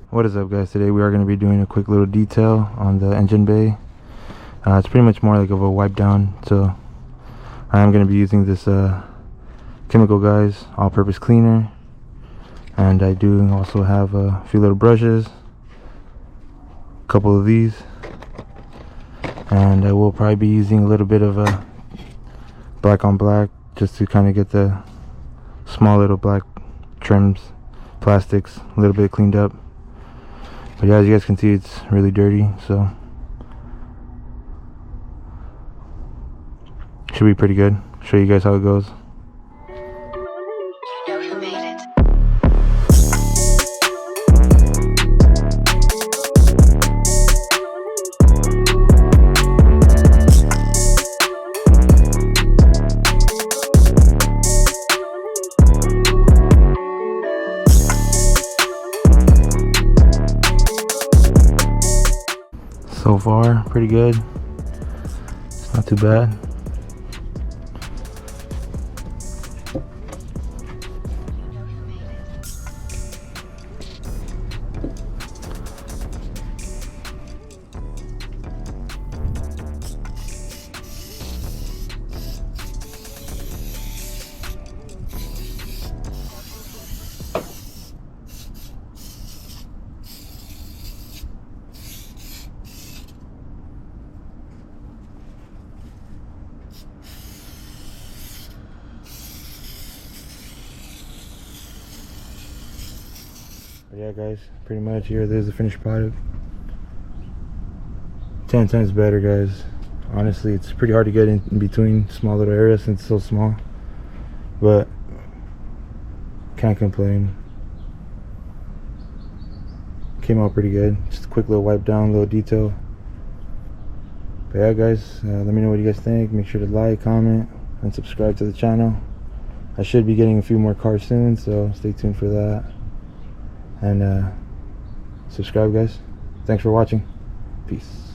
What is up, guys? Today we are going to be doing a quick little detail on the engine bay. It's pretty much more like of a wipe down, so I am going to be using this Chemical Guys all-purpose cleaner, and I do also have a few little brushes, a couple of these, and I will probably be using a little bit of a black on black just to kind of get the small little black trims, plastics a little bit cleaned up. But yeah, as you guys can see, it's really dirty, so should be pretty good. Show you guys how it goes. So far, pretty good. It's not too bad. But yeah, guys, pretty much there's the finished product. 10 times better, guys. Honestly, it's pretty hard to get in between small little areas since it's so small, but can't complain. Came out pretty good. Just a quick little wipe down, little detail. But yeah, guys, let me know what you guys think. Make sure to like, comment, and subscribe to the channel. I should be getting a few more cars soon, so stay tuned for that. And subscribe, guys. Thanks for watching. Peace.